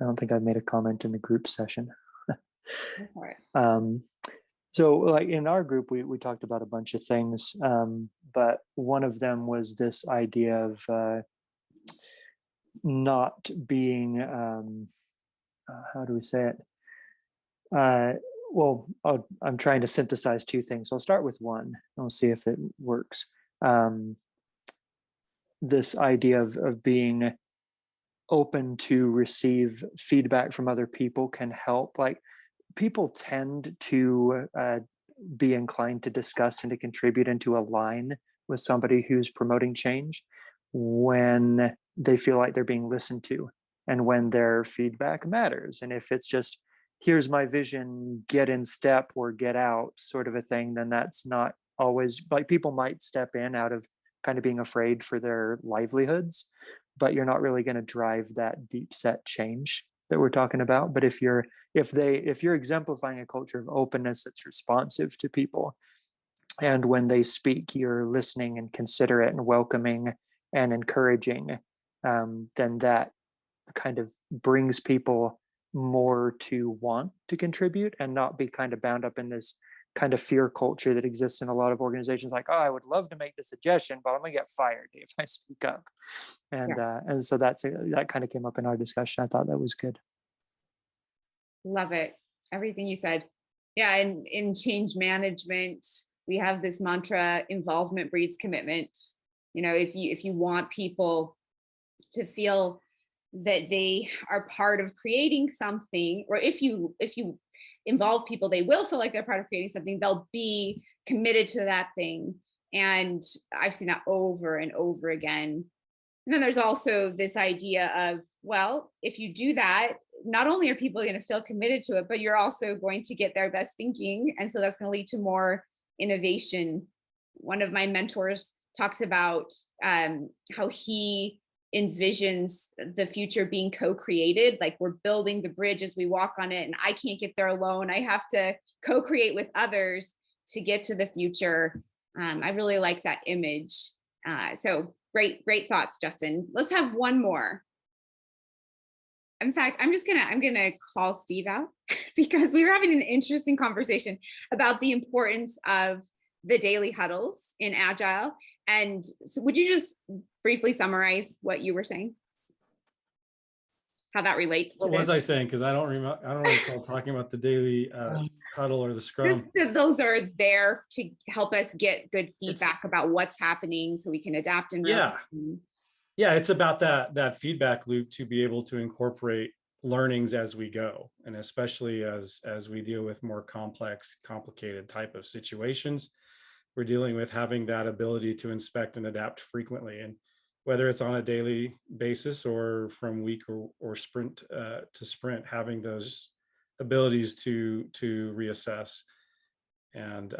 N: I don't think I've made a comment in the group session.
B: Go for it.
N: So like in our group, we talked about a bunch of things, but one of them was this idea of not being, how do we say it? Well, I'm trying to synthesize two things. So I'll start with one. I'll see if it works. This idea of being open to receive feedback from other people can help. Like people tend to be inclined to discuss and to contribute and to align with somebody who's promoting change when they feel like they're being listened to and when their feedback matters. And if it's just, here's my vision, get in step or get out sort of a thing, then that's not always, like people might step in out of kind of being afraid for their livelihoods, but you're not really going to drive that deep set change that we're talking about. But if you're exemplifying a culture of openness that's responsive to people, and when they speak, you're listening and considerate and welcoming and encouraging, then that kind of brings people more to want to contribute and not be kind of bound up in this kind of fear culture that exists in a lot of organizations, like, oh, I would love to make the suggestion, but I'm gonna get fired if I speak up. And so that kind of came up in our discussion. I thought that was good.
B: Love it. Everything you said. Yeah, and in change management, we have this mantra, involvement breeds commitment. You know, if you want people to feel that they are part of creating something, or if you involve people, they will feel like they're part of creating something, they'll be committed to that thing. And I've seen that over and over again. And then there's also this idea of, well, if you do that, not only are people going to feel committed to it, but you're also going to get their best thinking. And so that's going to lead to more innovation. One of my mentors talks about how he envisions the future being co-created, like we're building the bridge as we walk on it, and I can't get there alone. I have to co-create with others to get to the future. I really like that image. So great thoughts, Justin. Let's have one more. In fact, I'm gonna call Steve out because we were having an interesting conversation about the importance of the daily huddles in Agile. And so would you just briefly summarize what you were saying? How that relates to
O: what was I saying? Because I don't recall talking about the daily huddle or the scrum.
B: Those are there to help us get good feedback about what's happening so we can adapt in real time.
O: Yeah, it's about that feedback loop to be able to incorporate learnings as we go, and especially as we deal with more complex, complicated type of situations. We're dealing with having that ability to inspect and adapt frequently, and whether it's on a daily basis or from week or sprint to sprint, having those abilities to reassess. And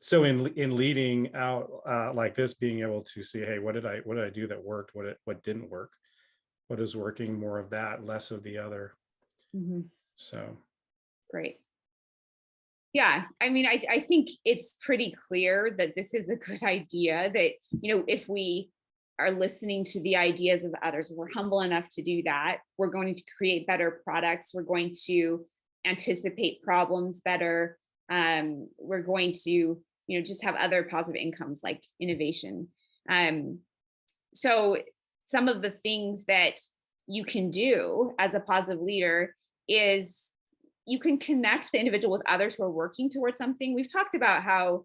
O: so in leading out like this, being able to see, hey, what did I do that worked? What didn't work? What is working? More of that, less of the other.
B: Mm-hmm.
O: So
B: great. Yeah, I mean, I think it's pretty clear that this is a good idea, that, you know, if we are listening to the ideas of others, we're humble enough to do that, we're going to create better products, we're going to anticipate problems better, we're going to, you know, just have other positive incomes like innovation. So some of the things that you can do as a positive leader is you can connect the individual with others who are working towards something. We've talked about how,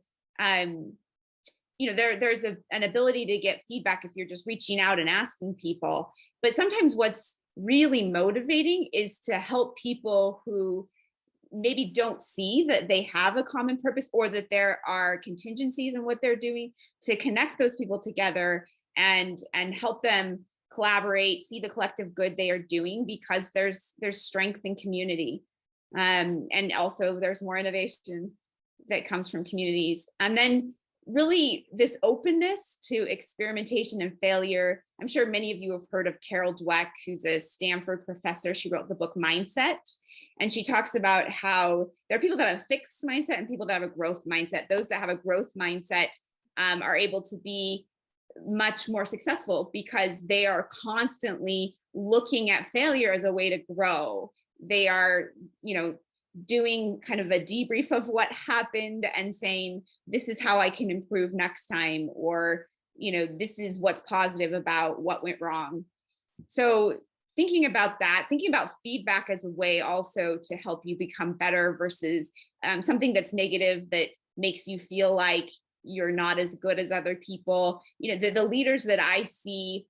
B: you know, there's an ability to get feedback if you're just reaching out and asking people. But sometimes what's really motivating is to help people who maybe don't see that they have a common purpose, or that there are contingencies in what they're doing, to connect those people together and help them collaborate, see the collective good they are doing, because there's strength in community. And also there's more innovation that comes from communities. And then really this openness to experimentation and failure. I'm sure many of you have heard of Carol Dweck, who's a Stanford professor. She wrote the book Mindset, and she talks about how there are people that have a fixed mindset and people that have a growth mindset. Those that have a growth mindset are able to be much more successful because they are constantly looking at failure as a way to grow. They are, doing kind of a debrief of what happened and saying, this is how I can improve next time, or, this is what's positive about what went wrong. So thinking about that, thinking about feedback as a way also to help you become better versus something that's negative that makes you feel like you're not as good as other people. The leaders that I see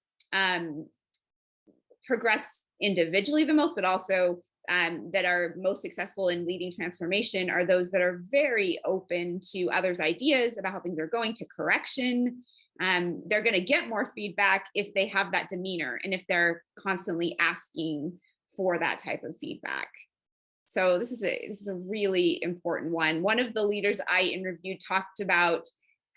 B: progress individually the most, but also that are most successful in leading transformation are those that are very open to others' ideas about how things are going, to correction. They're going to get more feedback if they have that demeanor and if they're constantly asking for that type of feedback. So this is a really important one. One of the leaders I interviewed talked about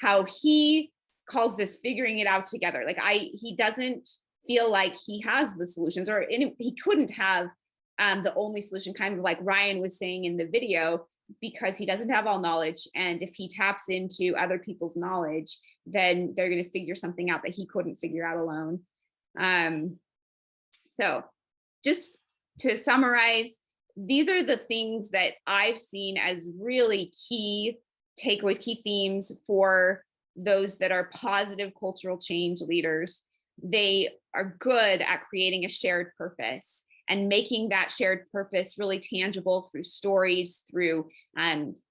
B: how he calls this figuring it out together. Like he doesn't feel like he has the solutions, or he couldn't have the only solution, kind of like Ryan was saying in the video, because he doesn't have all knowledge. And if he taps into other people's knowledge, then they're going to figure something out that he couldn't figure out alone. So just to summarize, these are the things that I've seen as really key takeaways, key themes for those that are positive cultural change leaders. They are good at creating a shared purpose and making that shared purpose really tangible through stories, through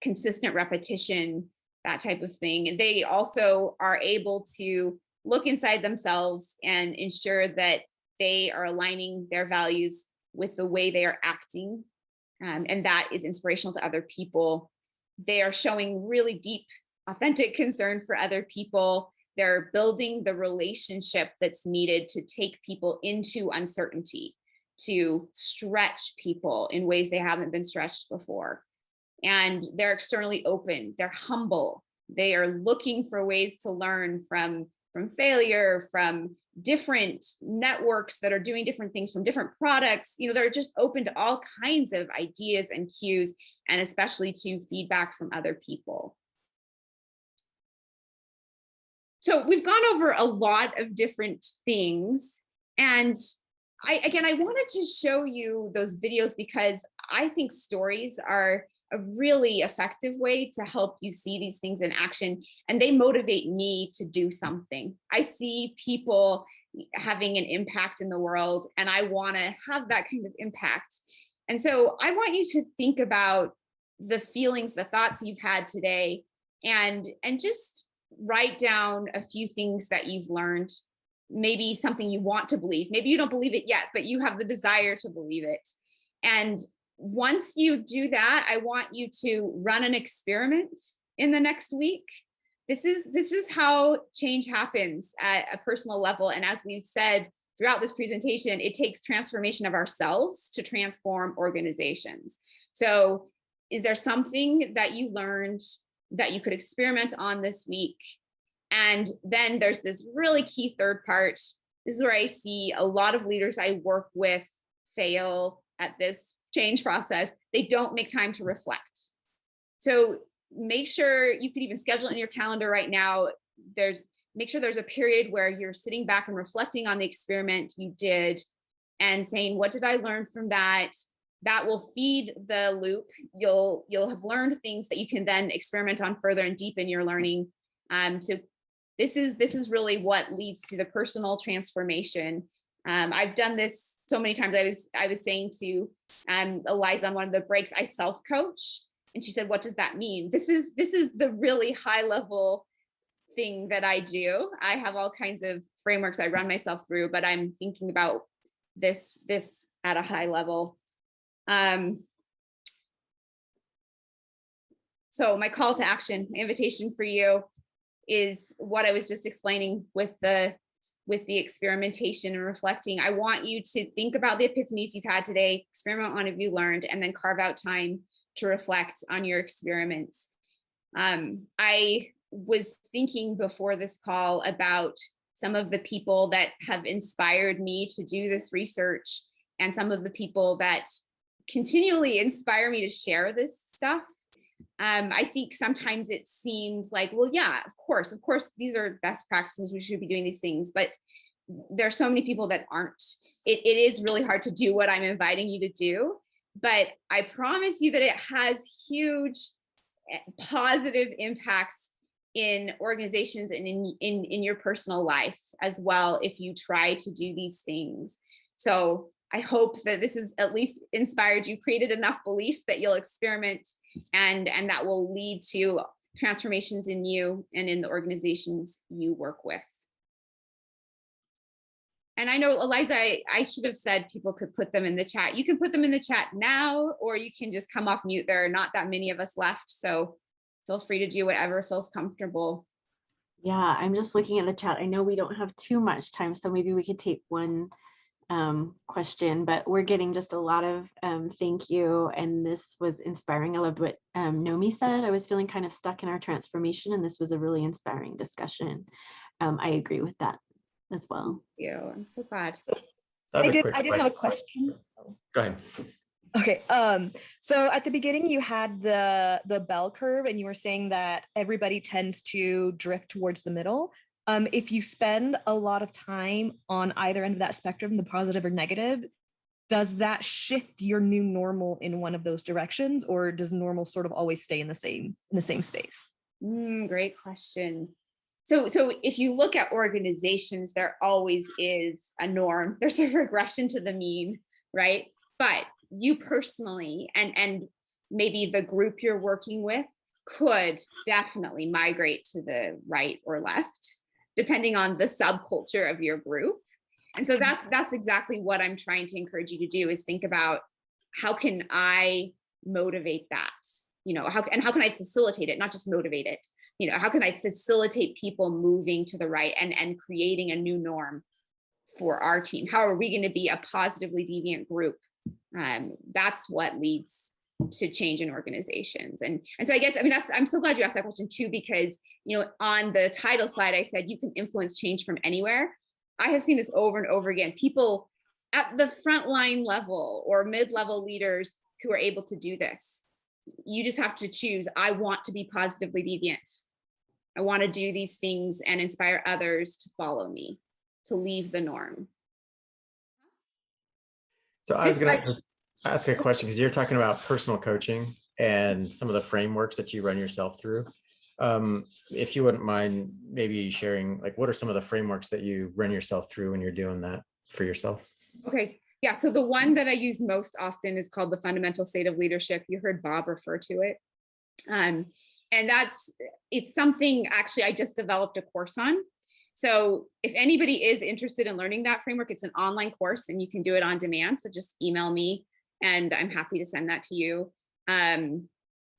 B: consistent repetition, that type of thing. And they also are able to look inside themselves and ensure that they are aligning their values with the way they are acting. And that is inspirational to other people. They are showing really deep, authentic concern for other people. They're building the relationship that's needed to take people into uncertainty, to stretch people in ways they haven't been stretched before. And they're externally open, they're humble, they are looking for ways to learn from failure, from different networks that are doing different things, from different products. They're just open to all kinds of ideas and cues, and especially to feedback from other people. So we've gone over a lot of different things, and I wanted to show you those videos because I think stories are a really effective way to help you see these things in action, and they motivate me to do something. I see people having an impact in the world, and I want to have that kind of impact. And so I want you to think about the feelings, the thoughts you've had today, and just write down a few things that you've learned. Maybe something you want to believe. Maybe you don't believe it yet, but you have the desire to believe it. And once you do that, I want you to run an experiment in the next week. This is how change happens at a personal level. And as we've said throughout this presentation, it takes transformation of ourselves to transform organizations. So is there something that you learned that you could experiment on this week? And then there's this really key third part. This is where I see a lot of leaders I work with fail at this change process. They don't make time to reflect. So make sure you could even schedule it in your calendar right now. Make sure there's a period where you're sitting back and reflecting on the experiment you did and saying, what did I learn from that? That will feed the loop. You'll have learned things that you can then experiment on further and deepen your learning. So this is really what leads to the personal transformation. I've done this so many times. I was saying to Eliza on one of the breaks, I self-coach, and she said, "What does that mean?" This is the really high level thing that I do. I have all kinds of frameworks I run myself through, but I'm thinking about this at a high level. So my call to action, my invitation for you is what I was just explaining with the experimentation and reflecting. I want you to think about the epiphanies you've had today, experiment on what have you learned, and then carve out time to reflect on your experiments. I was thinking before this call about some of the people that have inspired me to do this research and some of the people that continually inspire me to share this stuff. I think sometimes it seems like, well, yeah, of course, these are best practices. We should be doing these things, but there are so many people that aren't. It is really hard to do what I'm inviting you to do, but I promise you that it has huge positive impacts in organizations and in your personal life as well if you try to do these things. So I hope that this has at least inspired you, created enough belief that you'll experiment, and that will lead to transformations in you and in the organizations you work with. And I know, Eliza, I should have said people could put them in the chat. You can put them in the chat now, or you can just come off mute. There are not that many of us left, so feel free to do whatever feels comfortable.
A: Yeah, I'm just looking at the chat. I know we don't have too much time, so maybe we could take one question, but we're getting just a lot of thank you, and this was inspiring. I loved what Nomi said. I was feeling kind of stuck in our transformation, and this was a really inspiring discussion. I agree with that as well.
B: Thank you. I'm so glad.
P: I did have a question.
Q: Go ahead.
P: Okay, so at the beginning you had the bell curve, and you were saying that everybody tends to drift towards the middle. If you spend a lot of time on either end of that spectrum, the positive or negative, does that shift your new normal in one of those directions, or does normal sort of always stay in the same space?
B: Great question. So if you look at organizations, there always is a norm. There's a regression to the mean, right? But you personally and maybe the group you're working with could definitely migrate to the right or left, depending on the subculture of your group. And so that's exactly what I'm trying to encourage you to do, is think about, how can I motivate that? You know, how can I facilitate it, not just motivate it? You know, how can I facilitate people moving to the right and creating a new norm for our team? How are we going to be a positively deviant group? That's what leads to change in organizations. And so I guess, I mean, I'm so glad you asked that question too, because, you know, on the title slide, I said you can influence change from anywhere. I have seen this over and over again. People at the frontline level or mid-level leaders who are able to do this. You just have to choose, I want to be positively deviant. I want to do these things and inspire others to follow me, to leave the norm.
Q: So I was going to just ask a question, because you're talking about personal coaching and some of the frameworks that you run yourself through. If you wouldn't mind maybe sharing, like, what are some of the frameworks that you run yourself through when you're doing that for yourself?
B: Okay. Yeah. So the one that I use most often is called the fundamental state of leadership. You heard Bob refer to it. And it's something actually I just developed a course on. So if anybody is interested in learning that framework, it's an online course and you can do it on demand. So just email me and I'm happy to send that to you.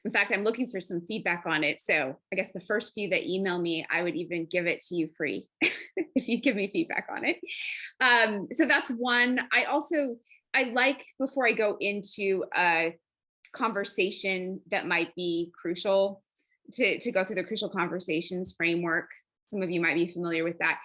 B: In fact, I'm looking for some feedback on it. So I guess the first few that email me, I would even give it to you free if you give me feedback on it. So that's one. I like, before I go into a conversation that might be crucial, to go through the crucial conversations framework. Some of you might be familiar with that.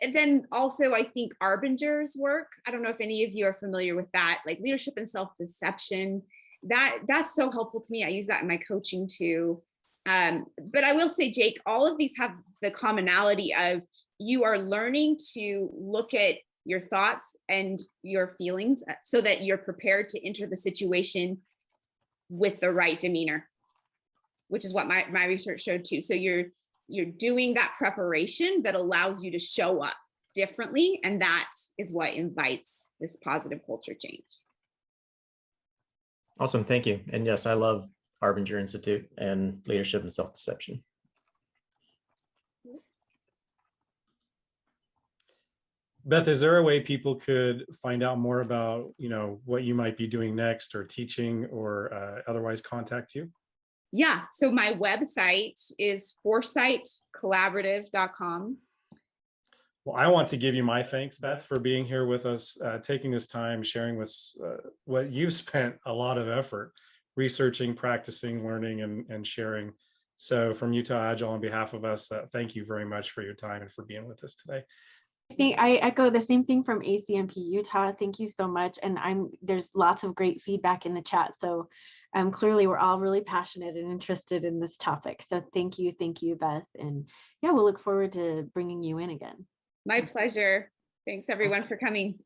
B: And then also, I think Arbinger's work. I don't know if any of you are familiar with that, like leadership and self-deception. That's so helpful to me. I use that in my coaching too. But I will say, Jake, all of these have the commonality of you are learning to look at your thoughts and your feelings so that you're prepared to enter the situation with the right demeanor, which is what my research showed too. So you're doing that preparation that allows you to show up differently. And that is what invites this positive culture change.
Q: Awesome. Thank you. And yes, I love Arbinger Institute and leadership and self-deception.
O: Beth, is there a way people could find out more about, what you might be doing next or teaching or otherwise contact you?
B: Yeah. So my website is foresightcollaborative.com.
O: Well, I want to give you my thanks, Beth, for being here with us, taking this time, sharing with what you've spent a lot of effort researching, practicing, learning, and sharing. So from Utah Agile, on behalf of us, thank you very much for your time and for being with us today.
A: I think I echo the same thing from ACMP Utah. Thank you so much. And there's lots of great feedback in the chat. So clearly we're all really passionate and interested in this topic. So thank you, Beth. And yeah, we'll look forward to bringing you in again.
B: My pleasure. Thanks everyone for coming.